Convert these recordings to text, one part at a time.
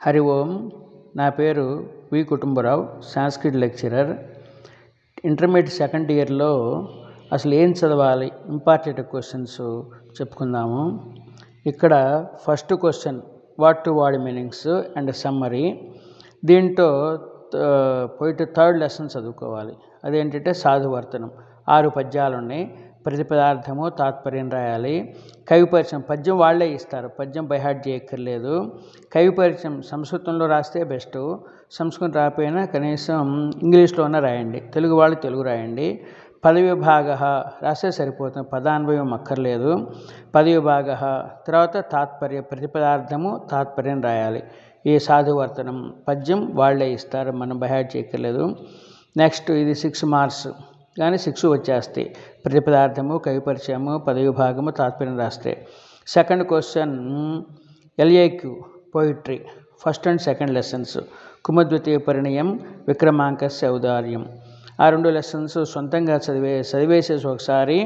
హరి ఓం. నా పేరు V Kutumbarao, Sanskrit lecturer. Intermediate second ఇయర్లో అసలు ఏం చదవాలి, ఇంపార్టెంట్ క్వశ్చన్స్ చెప్పుకుందాము. ఇక్కడ first question word to word meanings and summary. దీంట్లో పోయిట్ థర్డ్ లెసన్ చదువుకోవాలి. అదేంటంటే సాధువర్తనం. 6 పద్యాలు ఉన్నాయి. ప్రతి పదార్థము తాత్పర్యం రాయాలి. కవి పరిచయం పద్యం వాళ్ళే ఇస్తారు, పద్యం బైహార్ట్ చేయక్కర్లేదు. కవి పరిచయం సంస్కృతంలో రాస్తే బెస్ట్, సంస్కృతం రాకపోయినా కనీసం ఇంగ్లీష్లోనే రాయండి. తెలుగు వాళ్ళు తెలుగు రాయండి. పదవిభాగ రాస్తే సరిపోతుంది, పదాన్వయం అక్కర్లేదు. పదవిభాగ తర్వాత తాత్పర్య, ప్రతి పదార్థము తాత్పర్యం రాయాలి. ఈ సాధువర్తనం పద్యం వాళ్ళే ఇస్తారు, మనం బైహార్ట్ చేయక్కర్లేదు. నెక్స్ట్ ఇది 6 మార్క్స్, కానీ 6 వచ్చేస్తాయి. ప్రతి పదార్థము, కవి పరిచయము, పదవి భాగము, తాత్పర్యం రాస్తే. Second question LAQ poetry, first and second lessons. కుమద్వితీయ పరిణయం, విక్రమాంకస్య ఔదార్యం. ఆ 2 లెసన్స్ సొంతంగా చదివేసేసి ఒకసారి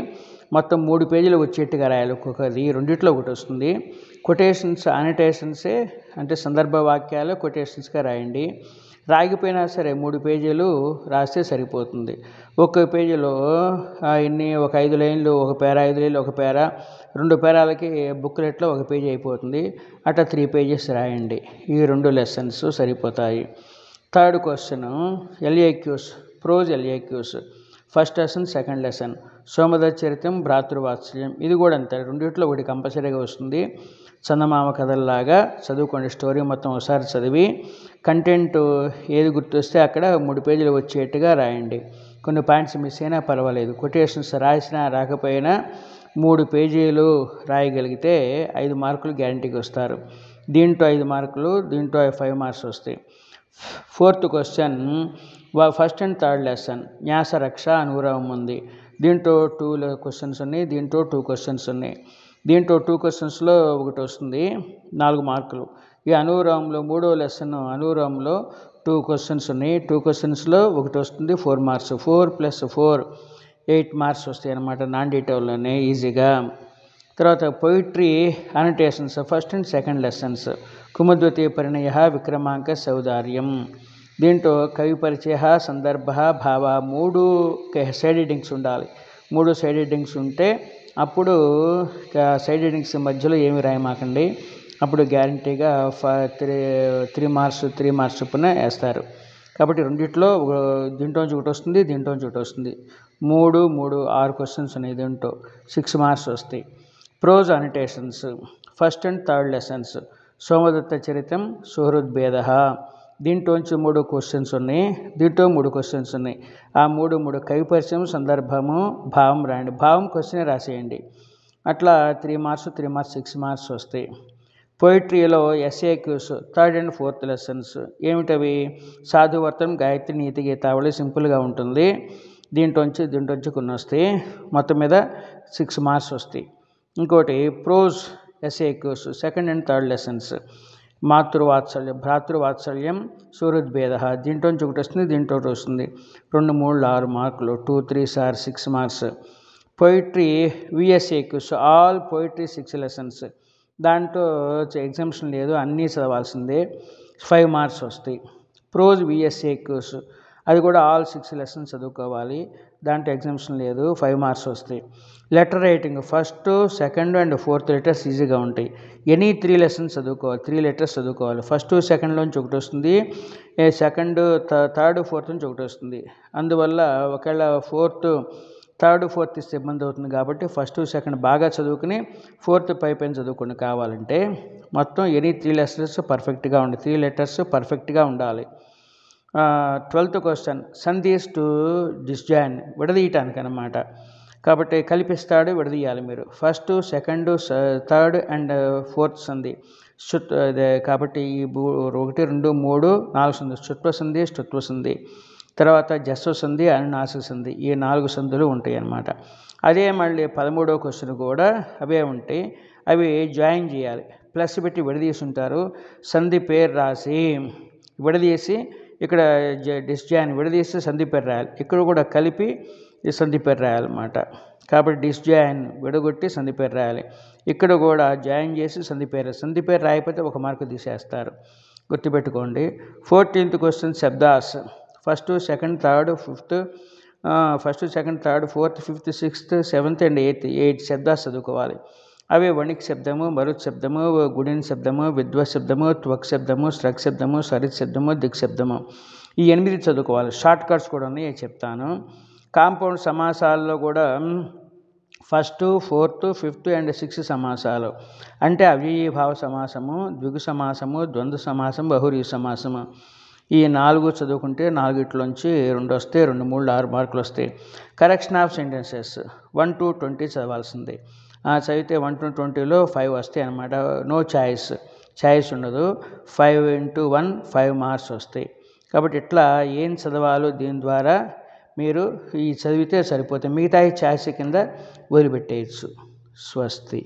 మొత్తం 3 పేజీలు వచ్చేట్టుగా రాయాలి. ఒక్కొక్కది రెండిట్లో ఒకటి వస్తుంది. కొటేషన్స్, అనటేషన్సే అంటే సందర్భ వాక్యాలు కొటేషన్స్గా రాయండి. రాగిపోయినా సరే 3 పేజీలు రాస్తే సరిపోతుంది. ఒక్క పేజీలో ఇన్ని ఒక 5 లైన్లు, ఒక పేరా, 5 లైన్లు ఒక పేరా, 2 పేరాలకి బుక్లెట్లో ఒక పేజీ అయిపోతుంది. అట్లా 3 పేజెస్ రాయండి. ఈ 2 లెసన్స్ సరిపోతాయి. Third question LAQs, prose LAQs. First lesson, second lesson. సోమదత్త చరితం, భ్రాతృవాత్సల్యం. ఇది కూడా అంతే, రెండిట్లో ఒకటి కంపల్సరీగా వస్తుంది. చందమామ కథల్లాగా చదువుకోండి. స్టోరీ మొత్తం ఒకసారి చదివి కంటెంట్ ఏది గుర్తొస్తే అక్కడ 3 పేజీలు వచ్చేట్టుగా రాయండి. కొన్ని పాయింట్స్ మిస్ అయినా పర్వాలేదు. కొటేషన్స్ రాసినా రాకపోయినా 3 పేజీలు రాయగలిగితే 5 మార్కులు గ్యారంటీకి వస్తారు. దీంట్లో 5 మార్కులు, దీంట్లో 5 మార్క్స్ వస్తాయి. Fourth question first and third lesson. న్యాస రక్ష అనురావం ఉంది. దీంట్లో 2 క్వశ్చన్స్ ఉన్నాయి, దీంట్లో 2 క్వశ్చన్స్ ఉన్నాయి. దీంట్లో 2 క్వశ్చన్స్లో ఒకటి వస్తుంది, 4 మార్కులు. ఈ అనురావంలో 3వ లెసన్ అనురావంలో 2 క్వశ్చన్స్ ఉన్నాయి. 2 క్వశ్చన్స్లో ఒకటి వస్తుంది, 4 మార్క్స్. 4 + 4 8 మార్క్స్ వస్తాయి అన్నమాట, నాన్ డీటెయిల్లోనే ఈజీగా. తర్వాత poetry annotations, first and second lessons. కుమద్వితీయ పరిణయ, విక్రమాంకస్య ఔదార్యం. దీంట్లో కవి పరిచయ, సందర్భ, భావ 3 సైడ్ హెడ్డింగ్స్ ఉండాలి. 3 సైడ్ హెడ్డింగ్స్ ఉంటే అప్పుడు సైడ్ హెడ్డింగ్స్ మధ్యలో ఏమి రాయమాకండి. అప్పుడు గ్యారంటీగా 3 మార్క్స్ చొప్పున వేస్తారు. కాబట్టి రెండిట్లో దీంట్లోంచి ఒకటి వస్తుంది, దీంట్లోంచి ఒకటి వస్తుంది. 3 6 క్వశ్చన్స్ ఉన్నాయి. దీంట్లో 6 మార్క్స్ వస్తాయి. Prose annotations, first and third lessons. సోమదత్త చరితం, సుహృద్భేద. దీంట్లోంచి 3 క్వశ్చన్స్ ఉన్నాయి, దీంట్లో 3 క్వశ్చన్స్ ఉన్నాయి. ఆ 3 కవి పరిచయం, సందర్భము, భావం రాయండి. భావం క్వశ్చనే రాసేయండి. అట్లా 3 మార్క్స్ 6 మార్క్స్ వస్తాయి. పోయిట్రీలో SAQs, third and fourth lessons. ఏమిటవి? సాధువర్తనం, గాయత్రి, నీతి, గీతావళి. సింపుల్గా ఉంటుంది. దీంట్లోంచి కొన్ని వస్తాయి. మొత్తం మీద 6 మార్క్స్ వస్తాయి. ఇంకోటి prose SAQs, second and third lessons. మాతృవాత్సల్యం, భ్రాతృవాత్సల్యం, సుహృద్భేద. దీంట్లోంచి ఒకటి వస్తుంది, దీంట్లో ఒకటి వస్తుంది. 2 3 6 మార్కులు, 2 3 6 marks. Poetry VSAQs, all poetry 6 lessons. దాంట్లో ఎగ్జామ్షన్ లేదు, అన్నీ చదవాల్సిందే. 5 మార్క్స్ వస్తాయి. ప్రోజ్ VSAQs, అది కూడా ఆల్ 6 లెసన్స్ చదువుకోవాలి. దాంట్లో ఎగ్జామ్షన్ లేదు, 5 మార్క్స్ వస్తాయి. Letter writing, first, second and fourth letters ఈజీగా ఉంటాయి. ఎనీ 3 లెసన్స్ చదువుకోవాలి, 3 లెటర్స్ చదువుకోవాలి. ఫస్ట్ సెకండ్లోంచి ఒకటి వస్తుంది, సెకండ్ థర్డ్ ఫోర్త్ నుంచి ఒకటి వస్తుంది. అందువల్ల ఒకవేళ థర్డ్ ఫోర్త్ ఇస్తే ఇబ్బంది అవుతుంది. కాబట్టి ఫస్ట్ సెకండ్ బాగా చదువుకుని ఫోర్త్ పైన చదువుకుని కావాలంటే మొత్తం ఎనీ 3 లెటర్స్ పర్ఫెక్ట్గా ఉండాలి, 3 లెటర్స్ పర్ఫెక్ట్గా ఉండాలి. 12th క్వశ్చన్ సంధీస్ టు డిస్జాయిన్, విడదీయటానికి అన్నమాట. కాబట్టి కలిపిస్తాడు, విడదీయాలి మీరు. First, second, third and fourth సంధి. కాబట్టి ఈ 1 2 3 4 సంధి. శుత్వ సంధి, స్తుత్వ సంధి. తర్వాత జస్వ సంధి, అనునాసిక సంధి. ఈ 4 సంధులు ఉంటాయి అన్నమాట. అదే మళ్ళీ 13వ క్వశ్చన్ కూడా అవే ఉంటాయి. అవి జాయిన్ చేయాలి. ప్లస్ పెట్టి విడదీసి ఉంటారు. సంధి పేరు రాసి విడదీసి ఇక్కడ డిస్జాయిన్ విడదీసి సంధి పేరు రాయాలి. ఇక్కడ కూడా కలిపి ఈ సంధి పేరు రాయాలన్నమాట. కాబట్టి డిస్జాయిన్ విడగొట్టి సంధి పేరు రాయాలి. ఇక్కడ కూడా జాయిన్ చేసి సంధి పేరు రాయకపోతే 1 మార్కు తీసేస్తారు. గుర్తుపెట్టుకోండి. 14th క్వశ్చన్ శబ్దాస్. First, second, third, fifth, fourth, fifth, sixth, seventh and eighth శబ్దాస్ చదువుకోవాలి. అవి వణిక్ శబ్దము, మరుత్ శబ్దము, గుడిన్ శబ్దము, విద్వత్ శబ్దము, త్వక్ శబ్దము, స్రక్ శబ్దము, సరిత్ శబ్దము, దిక్ శబ్దము. ఈ 8 చదువుకోవాలి. షార్ట్ కట్స్ కూడా ఉన్నాయి, చెప్తాను. కాంపౌండ్ సమాసాల్లో కూడా first, fourth, fifth and sixth సమాసాలు అంటే అవ్యయీభావ సమాసము, ద్విగు సమాసము, ద్వంద్వ సమాసం, బహువ్రీహి సమాసము. ఈ 4 చదువుకుంటే 4 2 వస్తే 2, 3, 6 మార్కులు వస్తాయి. Correction of sentences 1 to 20 చదవాల్సిందే. చదివితే 1 to 20లో 5 వస్తాయి అన్నమాట. నో ఛాయిస్ ఉండదు. 5 into 1 5 మార్క్స్ వస్తాయి. కాబట్టి ఇట్లా ఏం చదవాలో దీని ద్వారా మీరు ఈ చదివితే సరిపోతుంది. మిగతా ఛాయిస్ కింద వదిలిపెట్టేయచ్చు. స్వస్తి.